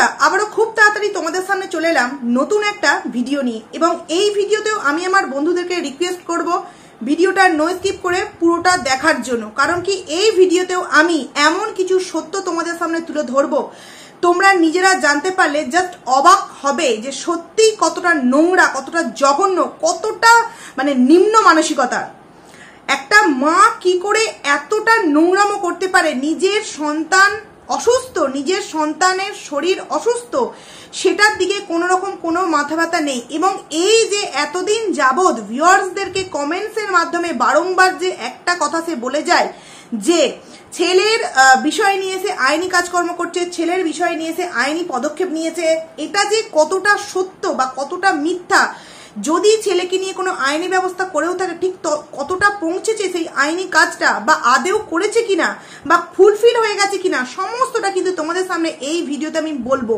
বন্ধুরা আবারও খুব তাড়াতাড়ি তোমাদের সামনে চলে এলাম নতুন একটা ভিডিও নিয়ে এবং এই ভিডিওতেও আমি আমার বন্ধুদেরকে রিকোয়েস্ট করব ভিডিওটা নো স্কিপ করে পুরোটা দেখার জন্য। কারণ কি এই ভিডিওতেও আমি এমন কিছু সত্য তোমাদের সামনে তুলে ধরবো, তোমরা নিজেরা জানতে পারলে জাস্ট অবাক হবে যে সত্যি কতটা নোংরা, কতটা জঘন্য, কতটা মানে নিম্ন মানসিকতা। একটা মা কি করে এতটা নোংরামো করতে পারে, নিজের সন্তান অসুস্থ, নিজের সন্তানের শরীর অসুস্থ, সেটার দিকে কোনো রকম কোনো মাথা ব্যথা নেই। এবং এই যে এতদিন যাবৎ ভিউয়ার্সদেরকে কমেন্টসের মাধ্যমে বারংবার যে একটা কথা সে বলে যায় যে ছেলের বিষয় নিয়ে এসে আইনি কাজকর্ম করছে, ছেলের বিষয় নিয়ে এসে আইনি পদক্ষেপ নিয়েছে, এটা যে কতটা সত্য বা কতটা মিথ্যা, যদি ছেলেকে নিয়ে কোনো আইনি ব্যবস্থা করেও থাকে ঠিক কতটা পৌঁছেছে সেই আইনি কাজটা, বা আদেও করেছে কিনা, বা ফুলফিল হয়ে গেছে কিনা, সমস্তটা কিন্তু তোমাদের সামনে এই ভিডিওতে আমি বলবো।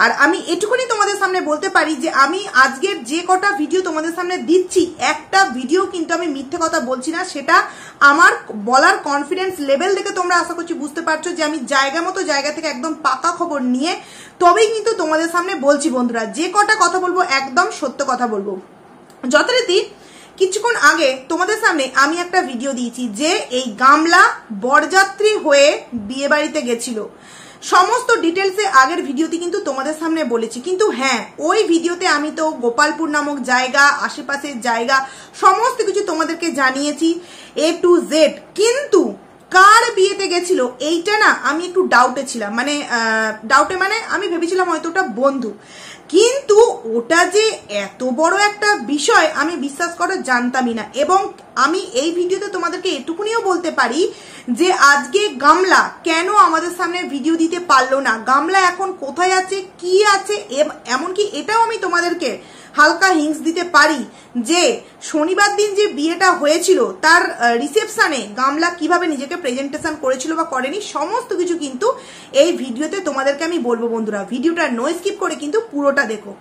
আর আমি এটুকুনি তোমাদের সামনে বলতে পারি যে আমি আজকের যে কটা ভিডিও তোমাদের সামনে দিচ্ছি, একটা ভিডিও কিন্তু আমি মিথ্যে কথা বলছি না। সেটা আমার বলার কনফিডেন্স লেভেল দেখে তোমরা আশা করছি বুঝতে পারছো যে আমি জায়গা মতো জায়গা থেকে একদম পাকা খবর নিয়ে তবেই কিন্তু তোমাদের সামনে বলছি। বন্ধুরা, যে কটা কথা বলবো একদম সত্য কথা বলবো। যথারীতি কিছুক্ষণ আগে তোমাদের সামনে আমি একটা ভিডিও দিয়েছি যে এই গামলা বরযাত্রী হয়ে বিয়ে বাড়িতে গেছিল। সমস্ত ডিটেলসে আগের ভিডিওতে কিন্তু তোমাদের সামনে বলেছি। কিন্তু হ্যাঁ, ওই ভিডিওতে আমি তো গোপালপুর নামক জায়গা, আশেপাশের জায়গা সমস্ত কিছু তোমাদেরকে জানিয়েছি A to Z। কিন্তু কার বিয়েতে গেছিল এইটা না আমি একটু ডাউটে ছিলাম, মানে আমি ভেবেছিলাম হয়তো ওটা বন্ধু, কিন্তু ওটা যে এত বড় একটা বিষয় আমি বিশ্বাস করে জানতামই না। এবং আমি এই ভিডিওতে তোমাদেরকে এটুকুনিও বলতে পারি যে আজকে গামলা কেন আমাদের সামনে ভিডিও দিতে পারলো না, গামলা এখন কোথায় আছে, কি আছে, এমনকি এটাও আমি তোমাদেরকে হালকা হিংস দিতে পারি যে শনিবার দিন যে বিয়েটা হয়েছিল তার রিসেপশনে গামলা কিভাবে নিজেকে প্রেজেন্টেশন করেছিল বা করেনি, সমস্ত কিছু কিন্তু এই ভিডিওতে তোমাদেরকে আমি বলবো। বন্ধুরা, ভিডিওটা নো স্কিপ করে কিন্তু পুরোটা দেখো।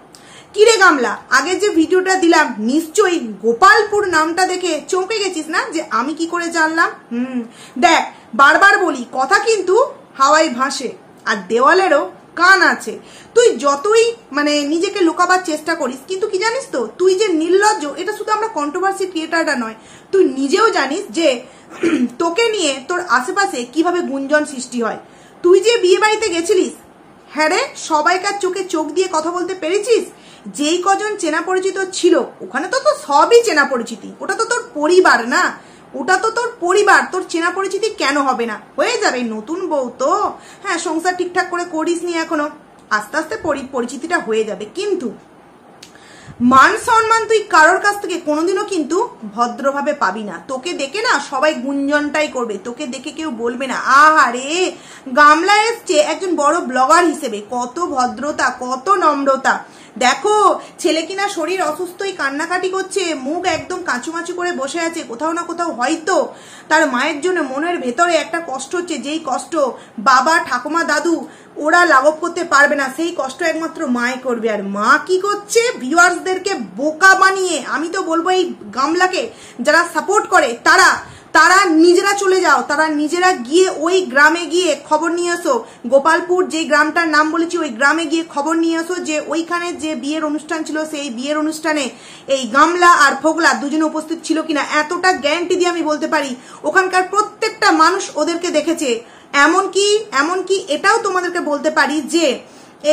কিরে গামলা, আগে যে ভিডিওটা দিলাম নিশ্চয়ই গোপালপুর নামটা দেখে চমকে গেছিস না যে আমি কি করে জানলাম? দেখ, বারবার বলি কথা কিন্তু হাওয়ায় ভাসে আর দেওয়ালেরও কান আছে। তুই যতই নিজেকে লুকাবার চেষ্টা করিস, কিন্তু কি জানিস তো, তুই যে নির্লজ্জ, এটা শুধু আমরা কন্ট্রোভার্সি ক্রিয়েটারটা নয়, তুই নিজেও জানিস যে তোকে নিয়ে তোর আশেপাশে কিভাবে গুঞ্জন সৃষ্টি হয়। তুই যে বিয়ে বাড়িতে গেছিলিস, হ্যাঁ রে, সবাইকার চোখে চোখ দিয়ে কথা বলতে পেরেছিস। যেই কজন চেনা পরিচিত ছিল ওখানে তো তোর সবই চেনা পরিচিতি, ওটা তো তোর পরিবার না, ওটা তো তোর পরিবার, তোর চেনা পরিচিতি কেন হবে না? হয়ে যাবে, নতুন বউ তো, হ্যাঁ সংসার ঠিকঠাক করে করিস নি এখনো, আস্তে আস্তে পরিচিতিটা হয়ে যাবে। কিন্তু মান সম্মান তুই কারোর কাছ থেকে কোনোদিনও কিন্তু ভদ্রভাবে পাবি না। তোকে দেখে না সবাই গুঞ্জনটাই করবে, তোকে দেখে কেউ বলবে না আহারে গামলা এসছে একজন বড় ব্লগার হিসেবে, কত ভদ্রতা, কত নম্রতা। দেখো, ছেলে কিনা শরীর অসুস্থই কান্নাকাটি করছে, মুখ একদম কাঁচুমাচু করে বসে আছে, কোথাও না কোথাও হয়তো তার মায়ের জন্য মনের ভেতরে একটা কষ্ট হচ্ছে, যেই কষ্ট বাবা, ঠাকুমা, দাদু ওরা লাঘব করতে পারবে না, সেই কষ্ট একমাত্র মাই করবে। আর মা কি করছে? ভিউয়ার্সদেরকে বোকা বানিয়ে, আমি তো বলবো এই গামলাকে যারা সাপোর্ট করে তারা নিজেরা চলে যাও, তারা নিজেরা গিয়ে ওই গ্রামে গিয়ে খবর নিয়ে আসো, গোপালপুর যে গ্রামটার নাম বলেছি ওই গ্রামে গিয়ে খবর নিয়ে আসো যে ওইখানে যে বিয়ের অনুষ্ঠান ছিল সেই বিয়ের অনুষ্ঠানে এই গামলা আর ফোগলা দুজনে উপস্থিত ছিল কিনা। এতটা গ্যারান্টি দিয়ে আমি বলতে পারি ওখানকার প্রত্যেকটা মানুষ ওদেরকে দেখেছে। এমনকি এটাও তোমাদেরকে বলতে পারি যে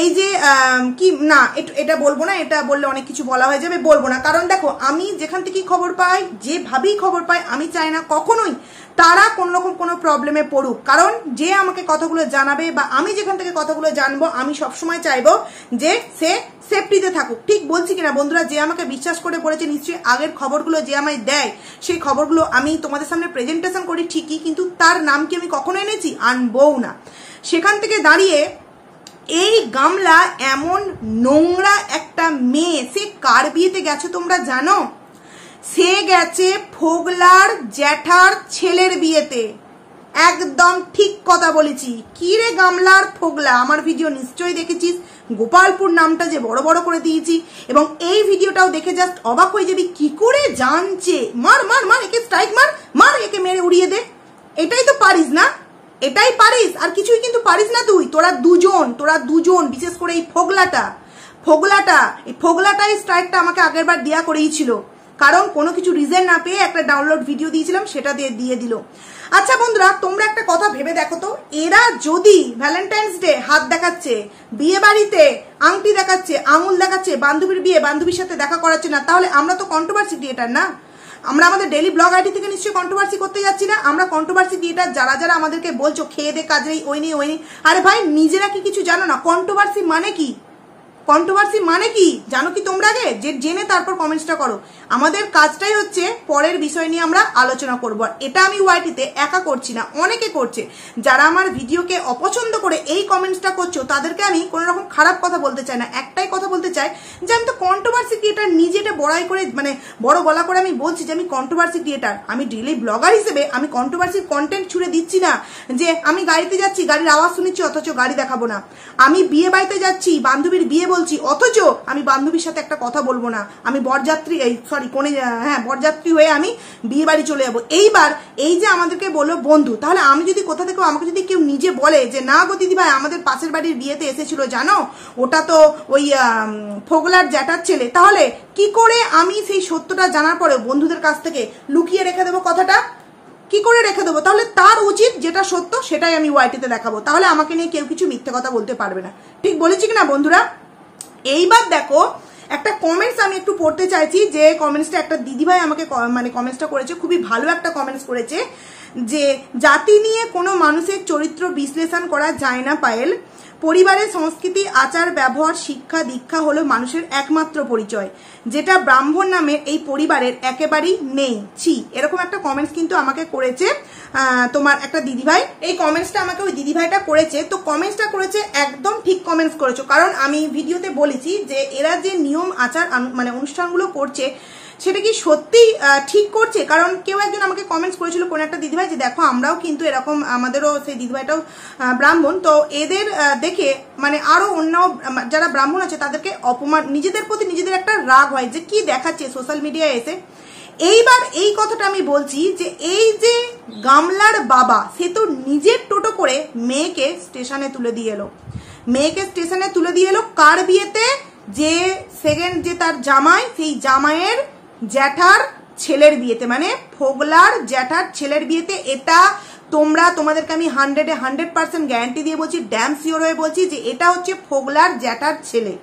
এই যে কি না, এটা বলবো না, এটা বললে অনেক কিছু বলা হয়ে যাবে, বলবো না। কারণ দেখো, আমি যেখান থেকেই খবর পাই, যেভাবেই খবর পাই, আমি চাই না কখনোই তারা কোনো রকম কোনো প্রবলেমে পড়ুক। কারণ যে আমাকে কথাগুলো জানাবে বা আমি যেখান থেকে কথাগুলো জানবো, আমি সবসময় চাইবো যে সে সেফটিতে থাকুক। ঠিক বলছি কিনা বন্ধুরা? যে আমাকে বিশ্বাস করে বলেছে, নিশ্চয়ই আগের খবরগুলো যে আমায় দেয় সেই খবরগুলো আমি তোমাদের সামনে প্রেজেন্টেশন করি ঠিকই, কিন্তু তার নাম কি আমি কখনো এনেছি? আনবও না। সেখান থেকে দাঁড়িয়ে এই গামলা এমন নোংরা একটা মেয়ে, সে কার বিয়েতে গেছে তোমরা জানো? সে গেছে ফোগলার জ্যাঠার ছেলের বিয়েতে। একদম ঠিক কথা বলেছি। কি রে গামলার ফোগলা, আমার ভিডিও নিশ্চয়ই দেখেছিস, গোপালপুর নামটা যে বড় বড় করে দিয়েছি, এবং এই ভিডিওটাও দেখে জাস্ট অবাক হয়ে যাবি কি করে জানছে। মার মার মার, একে স্ট্রাইক মার, একে মেরে উড়িয়ে দে, এটাই তো পারিস না? এটাই পারিস, আর কিছুই কিন্তু পারিস না তুই। তোরা দুজন বিশেষ করে এই ফোগলাটাই স্ট্রাইকটা আমাকে আগের বার দেওয়া করেইছিল, কারণ কোনো কিছু রিজন না পেয়ে একটা ডাউনলোড ভিডিও দিয়েছিলাম, সেটা দিয়ে দিল। আচ্ছা বন্ধুরা, তোমরা একটা কথা ভেবে দেখো তো, এরা যদি ভ্যালেন্টাইন্স ডে হাত দেখাচ্ছে, বিয়ে বাড়িতে আংটি দেখাচ্ছে, আঙুল দেখাচ্ছে, বান্ধবীর বিয়ে বান্ধবীর সাথে দেখা করাচ্ছে না, তাহলে আমরা তো কন্ট্রোভার্সি ক্রিয়েটার না? আমরা আমাদের ডেইলি ব্লগ আইডি থেকে নিশ্চয়ই কন্ট্রোভার্সি করতে যাচ্ছি না? আমরা কন্ট্রোভার্সি ক্রিয়েটার যারা আমাদেরকে বলছো খেয়ে দে কাজ নেই, ওই নেই। আরে ভাই, নিজেরা কি কিছু জানো না? কন্ট্রোভার্সি মানে কি জানো কি তোমরা? আগে জেনে তারপর কমেন্টসটা করো। আমাদের কাজটাই হচ্ছে পরের বিষয় নিয়ে আমরা আলোচনা করবো। আর এটা আমি ওয়াইটিতে একা করছি না, অনেকে করছে। যারা আমার ভিডিওকে অপছন্দ করে এই কমেন্টসটা করছো, তাদেরকে আমি কোনো রকম খারাপ কথা বলতে চাই না। একটাই কথা বলতে চাই যে আমি তো কন্ট্রোভার্সি ক্রিয়েটার, নিজেটা বড়াই করে মানে বড় গলা করে আমি বলছি যে আমি কন্ট্রোভার্সি ক্রিয়েটার। আমি ডেইলি ব্লগার হিসেবে আমি কন্ট্রোভার্সির কন্টেন্ট ছুড়ে দিচ্ছি না, যে আমি গাড়িতে যাচ্ছি, গাড়ির আওয়াজ শুনেছি অথচ গাড়ি দেখাবো না। আমি বিয়ে বাড়িতে যাচ্ছি, বান্ধবীর বিয়ে বলছি, অথচ আমি বান্ধবীর সাথে একটা কথা বলবো না। আমি বরযাত্রী বরযাত্রী হয়ে আমি বিয়ে বাড়ি চলে যাবো। এইবার এই যে আমাদেরকে বললো বন্ধু, তাহলে আমি যদি কোথা থেকে আমাকে যদি কেউ নিজে বলে যে না গো দিদি ভাই, আমাদের পাশের বাড়ির বিয়েতে এসেছিল জানো, ওটা তো ওই ফোগলার জ্যাঠার ছেলে, তাহলে কি করে আমি সেই সত্যটা জানার পরে বন্ধুদের কাছ থেকে লুকিয়ে রেখে দেবো কথাটা? কি করে রেখে দেবো? তাহলে তার উচিত যেটা সত্য সেটাই আমি ওয়াইটিতে দেখাবো, তাহলে আমাকে নিয়ে কেউ কিছু মিথ্যে কথা বলতে পারবে না। ঠিক বলেছি কিনা বন্ধুরা? এইবার দেখো, একটা কমেন্টস আমি একটু পড়তে চাইছি, যে কমেন্টসটা একটা দিদিভাই আমাকে মানে কমেন্টসটা করেছে, খুবই ভালো একটা কমেন্টস করেছে, যে জাতি নিয়ে কোনো মানুষের চরিত্র বিশ্লেষণ করা যায় না পায়েল। পরিবারের সংস্কৃতি, আচার ব্যবহার, শিক্ষা দীক্ষা হলো মানুষের একমাত্র পরিচয়, যেটা ব্রাহ্মণ নামের এই পরিবারের একেবারেই নেই। এরকম একটা কমেন্টস কিন্তু আমাকে করেছে তোমার একটা দিদিভাই। এই কমেন্টসটা আমাকে ওই দিদিভাইটা করেছে। তো কমেন্টসটা করেছে, একদম ঠিক কমেন্টস করেছো, কারণ আমি ভিডিওতে বলেছি যে এরা যে নিয়ম আচার মানে অনুষ্ঠানগুলো করছে, সেটা কি সত্যি ঠিক করছে? কারণ কেউ একজন আমাকে কমেন্টস করেছিল, কোন একটা দিদিভাই, যে দেখো আমরাও কিন্তু এরকম, আমাদেরও সেই দিদিভাইটাও ব্রাহ্মণ, তো এদের দেখে মানে আরো অন্য যারা ব্রাহ্মণ আছে তাদেরকে অপমান, নিজেদের প্রতি নিজেদের একটা রাগ হয় যে কি দেখাচ্ছে সোশ্যাল মিডিয়ায় এসে। এইবার এই কথাটা আমি বলছি যে এই যে গামলার বাবা, সে তো নিজের টোটো করে মেয়েকে স্টেশনে তুলে দিয়ে এলো। কার বিয়েতে? যে সেকেন্ড যে তার জামাই, সেই জামাইয়ের জ্যাঠার ছেলের বিয়েতে, মানে ফোগলার জ্যাঠার ছেলের বিয়েতে। এটা তোমাদেরকে আমি 100% গ্যারান্টি দিয়ে বলছি, ড্যাম শিওর হয়ে বলছি যে এটা হচ্ছে ফোগলার জ্যাঠার ছেলে।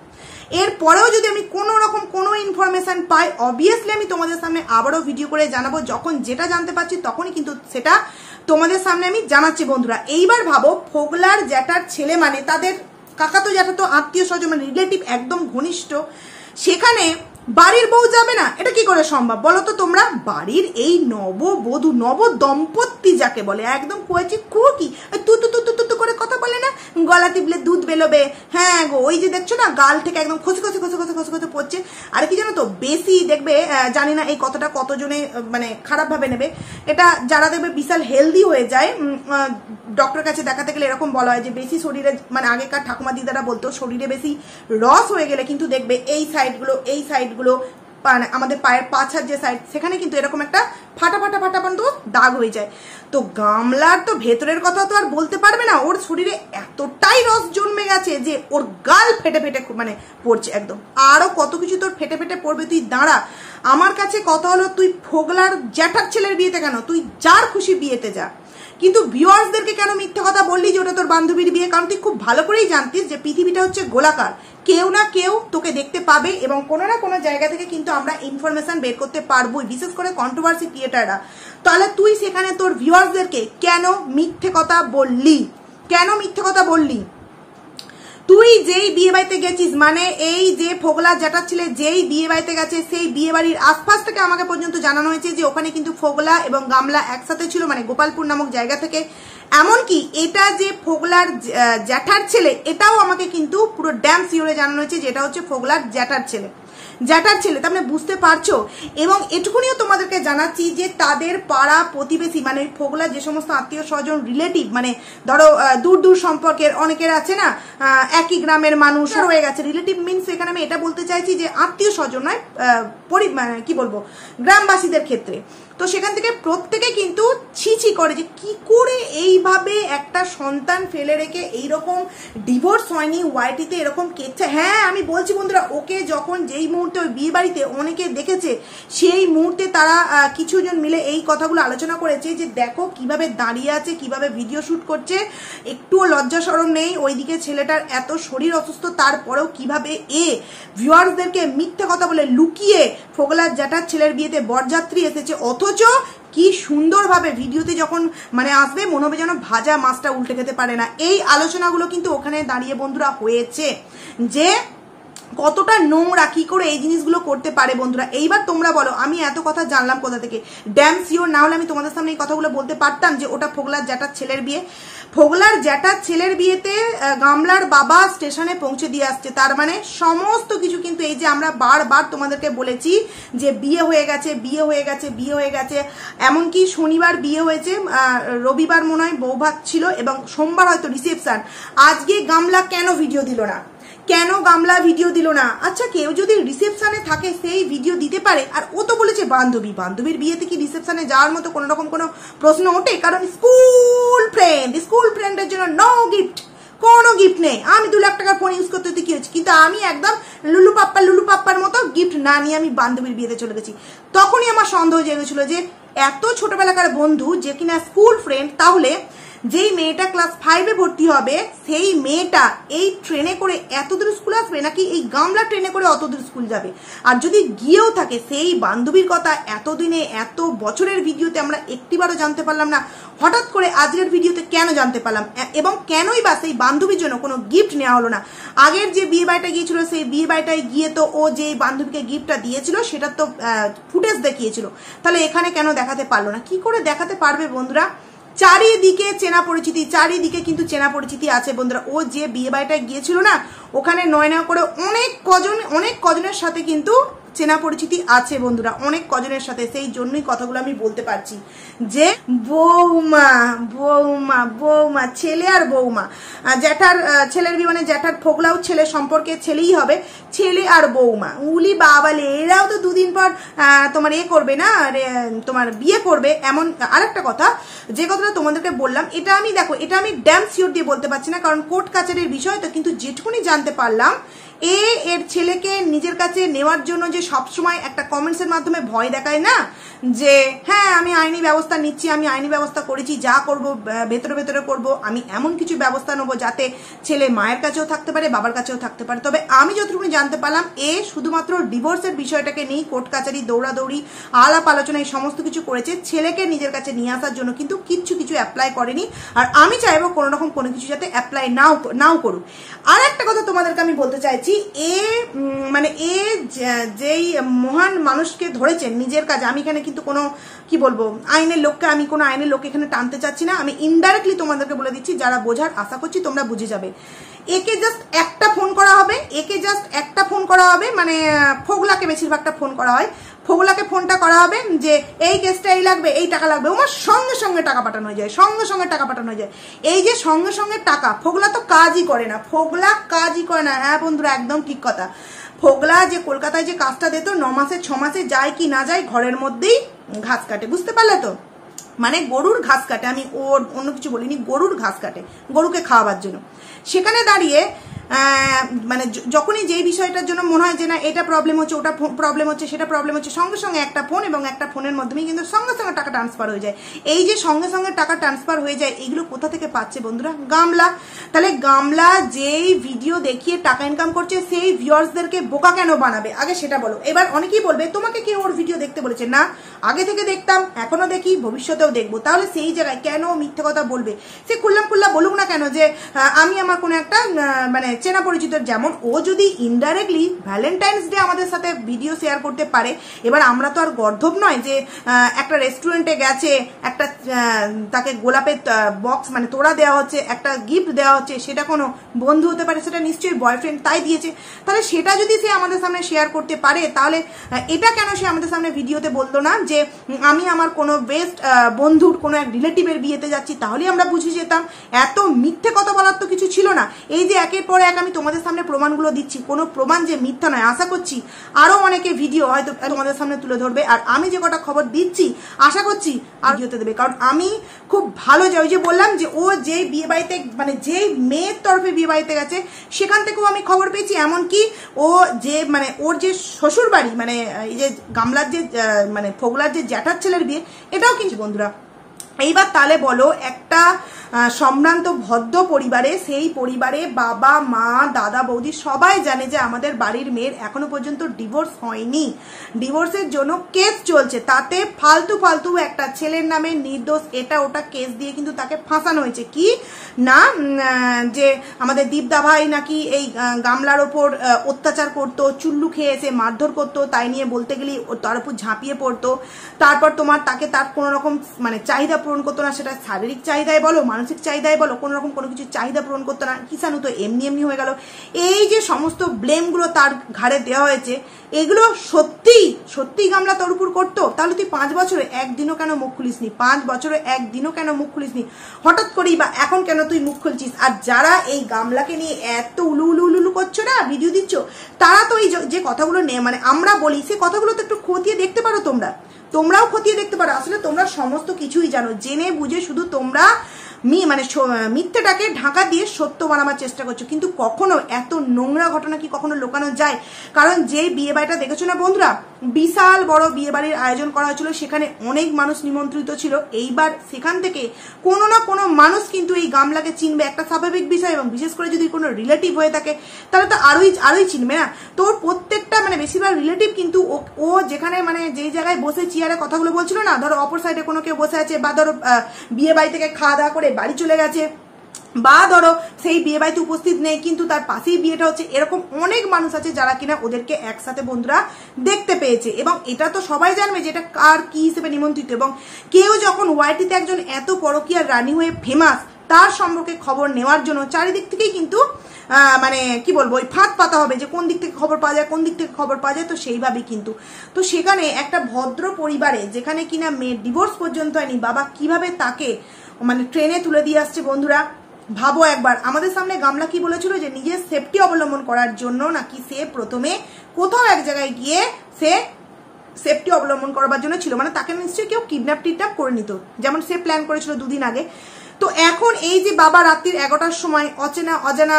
এরপরেও যদি আমি কোনো রকম কোনো ইনফরমেশন পাই, অবভিয়াসলি আমি তোমাদের সামনে আবারও ভিডিও করে জানাবো। যখন যেটা জানতে পারছি তখনই কিন্তু সেটা তোমাদের সামনে আমি জানাচ্ছি বন্ধুরা। এইবার ভাবো, ফোগলার জ্যাঠার ছেলে মানে তাদের কাকাতো জ্যাঠাতো আত্মীয় স্বজন, মানে রিলেটিভ, একদম ঘনিষ্ঠ, সেখানে বাড়ির বউ যাবে না? এটা কি করে সম্ভব বলো তো তোমরা? বাড়ির এই নববধূ, নবদম্পতি যাকে বলে, একদম কুয়াচি কুকি তু করে কথা বলে না, গলা টিপলে দুধ বেরোবে, হ্যাঁ গো, ওই যে দেখছো না গাল থেকে একদম খসে পড়ছে। আর কি জানো তো, বেশি দেখবে, জানি না এই কথাটা কতজনে মানে খারাপ ভাবে নেবে, এটা যারা দেখবে বিশাল হেলদি হয়ে যায়, ডক্টর কাছে দেখাতে গেলে এরকম বলা হয় যে বেশি শরীরে, মানে আগেকার ঠাকুমা দিদারা বলতো শরীরে বেশি রস হয়ে গেলে কিন্তু দেখবে এই সাইডগুলো মানে আমাদের পায়ের পাছার যে সাইড, সেখানে কিন্তু এরকম একটা ফাটা বন্ধ দাগ হয়ে যায়। তো গামলার তো ভেতরের কথা তো আর বলতে পারবে না, ওর শরীরে এতটাই রস জন্মে গেছে যে ওর গাল ফেটে মানে পড়ছে একদম। আরো কত কিছু তোর ফেটে পড়বে, তুই দাঁড়া। আমার কাছে কথা হলো, তুই ফোগলার জ্যাঠার ছেলের বিয়েতে কেন? তুই যার খুশি বিয়েতে যা, কিন্তু ভিউয়ার্সদেরকে কেন মিথ্যে কথা বললি যে ওটা তোর বান্ধবীর বিয়ে? কারণ তুই খুব ভালো করেই জানতিস যে পৃথিবীটা হচ্ছে গোলাকার, কেউ না কেউ তোকে দেখতে পাবে এবং কোনো না কোনো জায়গা থেকে কিন্তু আমরা ইনফরমেশন বের করতে পারবোই, বিশেষ করে কন্ট্রোভার্সি ক্রিয়েটাররা। তাহলে তুই সেখানে তোর ভিউয়ার্সদেরকে কেন মিথ্যে কথা বললি? তুই যেই বিয়ে বাড়িতে গেছিস, মানে এই যে ফোগলা জ্যাঠার ছেলে যেই বিয়ে বাড়িতে গেছে, সেই বিয়ে বাড়ির আশপাশ থেকে আমাকে পর্যন্ত জানানো হয়েছে যে ওখানে কিন্তু ফোগলা এবং গামলা একসাথে ছিল, মানে গোপালপুর নামক জায়গা থেকে। এমনকি এটা যে ফোগলার জ্যাঠার ছেলে, এটাও আমাকে কিন্তু পুরো ড্যাম শিওরে জানানো হয়েছে যে এটা হচ্ছে ফোগলার জ্যাঠার ছেলে। জ্যাঠার ছেলে, তার মানে বুঝতে পারছো। এবং এটুকুনিও তোমাদেরকে জানাচ্ছি যে তাদের পাড়া প্রতিবেশী মানে ফোগলা যে সমস্ত আত্মীয় স্বজন রিলেটিভ, মানে ধরো দূর দূর সম্পর্কের অনেকের আছে না, একই গ্রামের মানুষ হয়ে গেছে। রিলেটিভ মিনস এখানে আমি এটা বলতে চাইছি যে আত্মীয় স্বজন নয়, কি বলবো, গ্রামবাসীদের ক্ষেত্রে। তো সেখান থেকে প্রত্যেকে কিন্তু ছিছি করে যে কি করে এইভাবে একটা সন্তান ফেলে রেখে এইরকম ডিভোর্স হয়নি, ওয়াইটিতে এরকম কেচ্ছে। হ্যাঁ আমি বলছি বন্ধুরা, ওকে যখন যেই মুহূর্তে ওই বিয়ে বাড়িতে অনেকে দেখেছে, সেই মুহূর্তে তারা কিছুজন মিলে এই কথাগুলো আলোচনা করেছে যে দেখো কিভাবে দাঁড়িয়ে আছে, কিভাবে ভিডিও শুট করছে, একটুও লজ্জা শরম নেই। ওইদিকে ছেলেটার এত শরীর অসুস্থ, তারপরেও কিভাবে ভিউয়ার্সদেরকে মিথ্যে কথা বলে লুকিয়ে ফোগলার জ্যাঠার ছেলের বিয়েতে বরযাত্রী এসেছে, অথচ কি সুন্দরভাবে ভিডিওতে যখন মানে আসবে মনে হবে যেন ভাজা মাছটা উল্টে খেতে পারে না। এই আলোচনাগুলো কিন্তু ওখানে দাঁড়িয়ে বন্ধুরা হয়েছে যে কতটা নোংরা, কি করে এই জিনিসগুলো করতে পারে বন্ধুরা। এইবার তোমরা বলো আমি এত কথা জানলাম কোথা থেকে? ড্যাম শিওর না হলে আমি তোমাদের সামনে এই কথাগুলো বলতে পারতাম যে ওটা ফোগলার জ্যাঠার ছেলের বিয়ে। ফোগলার জ্যাঠার ছেলের বিয়েতে গামলার বাবা স্টেশনে পৌঁছে দিয়ে আসছে, তার মানে সমস্ত কিছু কিন্তু এই যে আমরা বারবার তোমাদেরকে বলেছি যে বিয়ে হয়ে গেছে, বিয়ে হয়ে গেছে, বিয়ে হয়ে গেছে। এমনকি শনিবার বিয়ে হয়েছে, রবিবার মনে হয় বৌভাত ছিল এবং সোমবার হয়তো রিসেপশন। আজকে গামলা কেন ভিডিও দিল না? কেন গামলা ভিডিও দিল না? আচ্ছা কেউ যদি রিসেপশনে থাকে সেই ভিডিও দিতে পারে। আর ও তো বলেছে বান্ধবী, বান্ধবীর বিয়েতে কি রিসেপশনে যাওয়ার মতো কোনো রকম কোনো প্রশ্ন ওঠে? কারণ স্কুল ফ্রেন্ডের জন্য নো গিফট, কোনো গিফট নেই। আমি 2 লাখ টাকার ফোন ইউজ করতে কি হয়েছে, কিন্তু আমি একদম লুলু পাপ্পার মতো গিফট না নিয়ে আমি বান্ধবীর বিয়েতে চলে গেছি। তখনই আমার সন্দেহ জেগেছিল যে এত ছোটবেলাকার বন্ধু যে কিনা স্কুল ফ্রেন্ড, তাহলে যেই মেয়েটা ক্লাস 5-এ ভর্তি হবে সেই মেয়েটা এই ট্রেনে করে এত দূর স্কুল আসবে, নাকি এই গামলা ট্রেনে করে অত দূর স্কুল যাবে? আর যদি গিয়েও থাকে সেই বান্ধবীর কথা এতদিনে এত বছরের ভিডিওতে আমরা একটিবারও জানতে পারলাম না, হঠাৎ করে আজকের ভিডিওতে কেন জানতে পারলাম? এবং কেনই বা সেই বান্ধবীর জন্য কোনো গিফট নেওয়া হলো না? আগের যে বিয়ে বাড়িটা গিয়েছিল সেই বিয়ে বাড়িটায় গিয়ে তো ও যে বান্ধবীকে গিফটটা দিয়েছিল সেটা তো ফুটেজ দেখিয়েছিল, তাহলে এখানে কেন দেখাতে পারলো না? কি করে দেখাতে পারবে বন্ধুরা? চারিদিকে চেনা পরিচিতি, চারিদিকে কিন্তু চেনা পরিচিতি আছে বন্ধুরা। ও যে বিয়ে বাড়িটায় গিয়েছিল না, ওখানে নয় করে অনেক কজনের সাথে কিন্তু চেনা পরিচিতি আছে বন্ধুরা, অনেক কজনের সাথে। সেই জন্যই কথাগুলো আমি বলতে পারছি যে বৌমা ছেলে আর বৌমা, জ্যাঠার ছেলের বিয়ে মানে জ্যাঠার ফোগলাও ছেলে সম্পর্কে ছেলেই হবে, ছেলে আর বৌমা। উলি বাবালে, এরাও তো 2 দিন পর তোমার করবে না, তোমার বিয়ে করবে। এমন আরেকটা কথা, যে কথাটা তোমাদেরকে বললাম, এটা আমি দেখো, এটা আমি ড্যাম শিওর দিয়ে বলতে পারছি না, কারণ কোর্ট কাছারির বিষয় তো। কিন্তু যেটুকুনি জানতে পারলাম, এর ছেলেকে নিজের কাছে নেওয়ার জন্য যে সবসময় একটা কমেন্টসের মাধ্যমে ভয় দেখায় না, যে হ্যাঁ আমি আইনি ব্যবস্থা নিচ্ছি, আমি আইনি ব্যবস্থা করেছি, যা করব ভেতরে করব, আমি এমন কিছু ব্যবস্থা নেবো যাতে ছেলে মায়ের কাছেও থাকতে পারে, বাবার কাছেও থাকতে পারে। তবে আমি যতটুকু জানতে পারলাম, শুধুমাত্র ডিভোর্সের বিষয়টাকে নিয়ে কোর্ট কাছারি দৌড়াদৌড়ি আলাপ আলোচনা এই সমস্ত কিছু করেছে, ছেলেকে নিজের কাছে নিয়ে আসার জন্য কিন্তু কিছু অ্যাপ্লাই করেনি। আর আমি চাইবো কোনো রকম কোনো কিছু যাতে অ্যাপ্লাই নাও করুক। আর একটা কথা তোমাদেরকে আমি বলতে চাইছি, যেই মহান মানুষকে ধরেছেন নিজের কাজে, আমি এখানে কিন্তু কোনো কি বলবো আইনের লোককে, আমি কোনো আইনের লোককে এখানে টানতে চাচ্ছি না, আমি ইনডাইরেক্টলি তোমাদেরকে বলে দিচ্ছি, যারা বোঝার আশা করছি তোমরা বুঝে যাবে। একে জাস্ট একটা ফোন করা হবে, মানে ফোগলাকে বেশিরভাগটা ফোন করা হয়, ফোগলাকে ফোনটা করা হবে যে এই কেসটা এই লাগবে, এই টাকা লাগবে, আমার সঙ্গে টাকা পাঠানো হয়ে যায়, এই যে সঙ্গে টাকা। ফোগলা তো কাজই করে না, হ্যাঁ বন্ধুরা একদম ঠিক কথা। ফোগলা যে কলকাতায় যে কাজটা দিত 9 মাসে 6 মাসে যায় কি না যায়, ঘরের মধ্যেই ঘাস কাটে, বুঝতে পারলে তো? মানে গরুর ঘাস কাটে, আমি ওর অন্য কিছু বলিনি, গরুর ঘাস কাটে গরুকে খাওয়াবার জন্য। সেখানে দাঁড়িয়ে মানে যখনই যেই বিষয়টার জন্য মনে হয় যে না এটা প্রবলেম হচ্ছে, ওটা প্রবলেম হচ্ছে, সেটা প্রবলেম হচ্ছে, সঙ্গে একটা ফোন এবং একটা ফোনের মাধ্যমেই কিন্তু সঙ্গে টাকা ট্রান্সফার হয়ে যায়। এই যে সঙ্গে টাকা ট্রান্সফার হয়ে যায়, এইগুলো কোথা থেকে পাচ্ছে বন্ধুরা? গামলা। তাহলে গামলা যেই ভিডিও দেখিয়ে টাকা ইনকাম করছে, সেই ভিউয়ার্সদেরকে বোকা কেন বানাবে? আগে সেটা বলো। এবার অনেকেই বলবে তোমাকে কেউ ওর ভিডিও দেখতে বলেছে? না, আগে থেকে দেখতাম, এখনো দেখি, ভবিষ্যতেও দেখবো। তাহলে সেই জায়গায় কেন মিথ্যে কথা বলবে? সে খুল্লা বলুক না কেন যে আমি আমার কোনো একটা মানে চেনা পরিচিত, যেমন ও যদি ইনডাইরেক্টলি ভ্যালেন্টাইন্স ডে আমাদের সাথে ভিডিও শেয়ার করতে পারে, এবার আমরা তো আর গর্ধব নয় যে একটা রেস্টুরেন্টে গেছে, একটা তাকে গোলাপের বক্স মানে তোড়া দেওয়া হচ্ছে, একটা গিফট দেওয়া হচ্ছে, সেটা কোনো বন্ধু হতে পারে, সেটা নিশ্চয়ই বয়ফ্রেন্ড তাই দিয়েছে, তাহলে সেটা যদি সে আমাদের সামনে শেয়ার করতে পারে, তাহলে এটা কেন সে আমাদের সামনে ভিডিওতে বলতো না যে আমি আমার কোনো বেস্ট বন্ধুর কোনো এক রিলেটিভের বিয়েতে যাচ্ছি, তাহলেই আমরা বুঝে যেতাম। এত মিথ্যে কথা বলার তো কিছু ছিল না। এই যে একের পর এক আমি তোমাদের সামনে প্রমাণগুলো দিচ্ছি, কোনো প্রমাণ যে মিথ্যা নয়। আশা করছি আরো অনেকে ভিডিও হয়তো তোমাদের সামনে তুলে ধরবে, আর আমি যে কটা খবর দিচ্ছি আশা করছি আর ভিডিওতে দেবে, কারণ আমি খুব ভালো যে ওই যে বললাম যে ও যে বিয়ে বাড়িতে মানে যে মেয়ের তরফে বিয়ে বাড়িতে গেছে সেখান থেকেও আমি খবর পেয়েছি, এমনকি ও যে মানে ওর যে শ্বশুর বাড়ি মানে এই যে গামলার যে মানে ফোগলার যে জ্যাঠার ছেলের বিয়ে, এটাও কিন্তু বন্ধুরা। এইবার তাহলে বলো, একটা সম্ভ্রান্ত ভদ্র পরিবারে, সেই পরিবারে বাবা মা দাদা বৌদি সবাই জানে যে আমাদের বাড়ির মেয়ের এখনো পর্যন্ত ডিভোর্স হয়নি, ডিভোর্সের জন্য কেস চলছে, তাতে ফালতু ফালতু একটা ছেলের নামে নির্দোষ এটা ওটা কেস দিয়ে কিন্তু তাকে ফাঁসানো হয়েছে। কি না যে আমাদের দীপদা ভাই নাকি এই গামলার ওপর অত্যাচার করতো, চুল্লু খেয়ে এসে মারধর করতো, তাই নিয়ে বলতে গেলে তার উপর ঝাঁপিয়ে পড়তো, তারপর তোমার তাকে তার কোনো রকম মানে চাহিদা পূরণ করতো না, সেটা শারীরিক চাহিদায় বলো মানসিক চাহিদায় বলো, কোনো রকম কোনো কিছু চাহিদা পূরণ করতো না, কিষাণু তো এমনি এমনি হয়ে গেল। এই যে সমস্ত ব্লেমগুলো তার ঘাড়ে দেওয়া হয়েছে, এগুলো সত্যি সত্যি গামলা তোর উপর করতো, তাহলে তুই 5 বছরে একদিনও কেন মুখ খুলিসনি? 5 বছরে একদিনও কেন মুখ খুলিসনি? হঠাৎ করেই বা এখন কেন তুই মুখ খুলছিস? আর যারা এই গামলাকে নিয়ে এত উলু উলু উলু করছো না, ভিডিও দিচ্ছ, তারা তো এই যে কথাগুলো মানে আমরা বলি সে কথাগুলো তো একটু খতিয়ে দেখতে পারো, তোমরাও খতিয়ে দেখতে পারো। আসলে তোমরা সমস্ত কিছুই জানো, জেনে বুঝে শুধু তোমরা মানে মিথ্যেটাকে ঢাকা দিয়ে সত্য বানাবার চেষ্টা করছো, কিন্তু কখনো এত নোংরা ঘটনা কি কখনো লুকানো যায়? কারণ যে বিয়ে বাড়িটা দেখেছো না বন্ধুরা, বিশাল বড় বিয়ে বাড়ির আয়োজন করা হয়েছিল, সেখানে অনেক মানুষ নিমন্ত্রিত ছিল। এইবার সেখান থেকে কোনো না কোনো মানুষ কিন্তু এই গামলাকে চিনবে, একটা স্বাভাবিক বিষয়, এবং বিশেষ করে যদি কোনো রিলেটিভ হয়ে থাকে তাহলে তো আরোই চিনবে না। তোর প্রত্যেকটা মানে বেশিরভাগ রিলেটিভ কিন্তু ও যেখানে মানে যেই জায়গায় বসে চেয়ারে কথাগুলো বলছিল না, ধরো অপর সাইডে কোনো কেউ বসে আছে, বা ধরো বিয়ে বাড়ি থেকে খাওয়া দাওয়া করে বাড়ি চলে গেছে, বা ধরো সেই বিয়ে বাড়িতে উপস্থিত নেই কিন্তু তার পাশেই বিয়েটা হচ্ছে, এরকম অনেক মানুষ আছে যারা কিনা ওদেরকে একসাথে বন্ধুরা দেখতে পেয়েছে। এবং এটা তো সবাই জানবে যে এটা কার কি হিসেবে নিমন্ত্রিত, এবং কেউ যখন ওয়াইটিতে একজন এত পরকীয়ার রানী হয়ে ফেমাস, তার সম্পর্কে খবর নেওয়ার জন্য চারিদিক থেকেই কিন্তু মানে কি বলবো ওই ফাঁদ পাতা হবে যে কোন দিক থেকে খবর পাওয়া যায়, কোন দিক থেকে খবর পাওয়া যায়, তো সেইভাবেই কিন্তু। তো সেখানে একটা ভদ্র পরিবারে যেখানে কিনা মেয়ের ডিভোর্স পর্যন্ত হয়নি, বাবা কিভাবে তাকে মানে ট্রেনে তুলে দিয়ে আসছে বন্ধুরা। ভাবো একবার, আমাদের সামনে গামলা কি বলেছিল যে নিজের সেফটি অবলম্বন করার জন্য নাকি সে প্রথমে কোথাও এক জায়গায় গিয়ে সে সেফটি অবলম্বন করবার জন্য ছিল, মানে তাকে নিশ্চয়ই কেউ কিডন্যাপ করে নিত, যেমন সে প্ল্যান করেছিল 2 দিন আগে। তো এখন এই যে বাবা রাত্রির 11টার সময় অজানা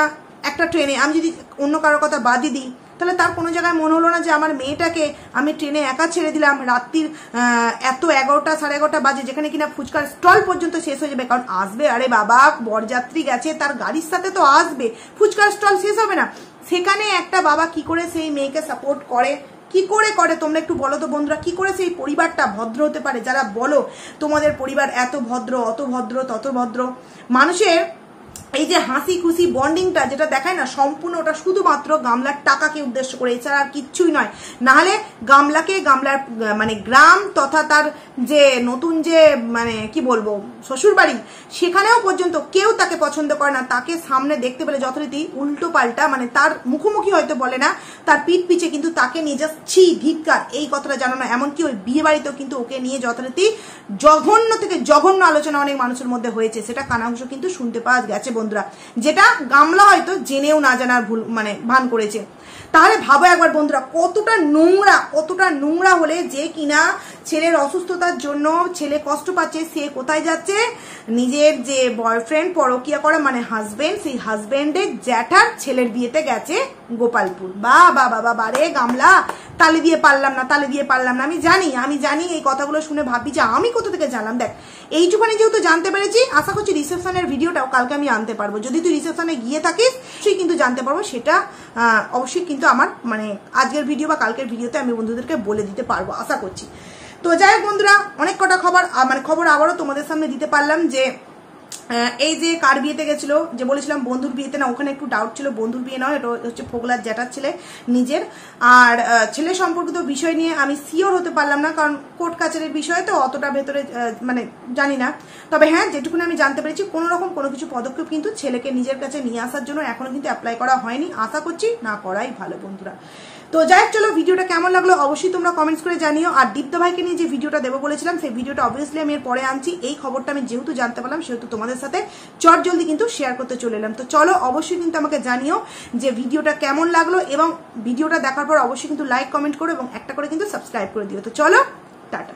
একটা ট্রেনে, আমি যদি অন্য কারোর কথা বাদই দিই, তাহলে তার কোনো জায়গায় মনে হলো না যে আমার মেয়েটাকে আমি ট্রেনে একা ছেড়ে দিলাম রাত্রির এত 11টা 11:30 বাজে, যেখানে কিনা ফুচকার স্টল পর্যন্ত শেষ হয়ে যাবে। কারণ আসবে, আরে বাবা বরযাত্রী গেছে তার গাড়ির সাথে তো আসবে, ফুচকার স্টল শেষ হবে না। সেখানে একটা বাবা কি করে সেই মেয়েকে সাপোর্ট করে, কি করে তোমরা একটু বলো তো বন্ধুরা, কি করে সেই পরিবারটা ভদ্র হতে পারে? যারা বলো তোমাদের পরিবার এত ভদ্র, অত ভদ্র, তত ভদ্র, মানুষের এই যে হাসি খুশি বন্ডিংটা যেটা দেখায় না, সম্পূর্ণ ওটা শুধুমাত্র গামলার টাকাকে উদ্দেশ্য করে, এছাড়া আর কিচ্ছুই নয়। নাহলে গামলার মানে গ্রাম তথা তার যে নতুন যে মানে কি বলবো শ্বশুর বাড়ি, সেখানেও পর্যন্ত কেউ তাকে পছন্দ করে না। তাকে সামনে দেখতে পেলে যথারীতি উল্টো পাল্টা মানে তার মুখোমুখি হয়তো বলে না, তার পিঠ পিছে কিন্তু তাকে নিয়ে জাস্ট ছি ধিক্কার এই কথাটা জানানো। এমনকি ওই বিয়ে বাড়িতেও কিন্তু ওকে নিয়ে যথারীতি জঘন্য থেকে জঘন্য আলোচনা অনেক মানুষের মধ্যে হয়েছে, সেটা কানাঘুষো কিন্তু শুনতে পাওয়া গেছে বন্ধুরা, যেটা গামলা হয়তো জেনেও না জানার ভুল মানে ভান করেছে। তাহলে ভাবো একবার বন্ধুরা, কতটা নোংরা হলে যে কিনা ছেলের অসুস্থতার জন্য ছেলে কষ্ট পাচ্ছে, সে কোথায় যাচ্ছে? নিজের যে বয়ফ্রেন্ড পরকিয়া করা মানে হাজবেন্ড, সেই হাজবেন্ডের জ্যাঠার ছেলের বিয়েতে গেছে গোপালপুর। বাবা রে গামলা, তালি দিয়ে পারলাম না। আমি জানি এই কথাগুলো শুনে ভাবি যে আমি কোথা থেকে জানলাম। দেখ এইটুখানি যেহেতু জানতে পেরেছি, আশা করছি রিসেপশনের ভিডিওটাও কালকে আমি আনতে পারবো। যদি তুই রিসেপশনে গিয়ে থাকিস সেই কিন্তু জানতে পারবো, সেটা অবশ্যই কিন্তু আমার মানে আজকের ভিডিও বা কালকের ভিডিওতে আমি বন্ধুদেরকে বলে দিতে পারবো আশা করছি। তো যাই হোক বন্ধুরা, অনেক কটা খবর আবারও তোমাদের সামনে দিতে পারলাম যে এই যে কার বিয়েতে গেছিল, যে বলেছিলাম বন্ধুর বিয়েতে, না ওখানে একটু ডাউট ছিল, বন্ধুর বিয়ে নয়, এটা হচ্ছে ফোগলার জ্যাঠার ছেলে নিজের। আর ছেলে সম্পর্কিত বিষয় নিয়ে আমি শিওর হতে পারলাম না, কারণ কোর্ট কাছারির বিষয় তো অতটা ভেতরে মানে জানি না। তবে হ্যাঁ, যেটুকুনি আমি জানতে পেরেছি কোনো রকম কোনো কিছু পদক্ষেপ কিন্তু ছেলেকে নিজের কাছে নিয়ে আসার জন্য এখনো কিন্তু অ্যাপ্লাই করা হয়নি। আশা করছি না করাই ভালো বন্ধুরা। তো যাই হোক, চলো ভিডিওটা কেমন লাগলো অবশ্যই তোমরা কমেন্টস করে জানিও। আর দীপ্ত ভাইকে নিয়ে যে ভিডিওটা দেবো বলেছিলাম, সেই ভিডিওটা অবভিয়াসলি আমি এর পরে আনছি। এই খবরটা আমি যেহেতু জানতে পারলাম, সেহেতু তোমাদের সাথে চট জলদি কিন্তু শেয়ার করতে চলে এলাম। তো চলো অবশ্যই কিন্তু আমাকে জানিও যে ভিডিওটা কেমন লাগলো, এবং ভিডিওটা দেখার পর অবশ্যই কিন্তু লাইক কমেন্ট করো এবং একটা করে কিন্তু সাবস্ক্রাইব করে দিও। তো চলো, টাটা।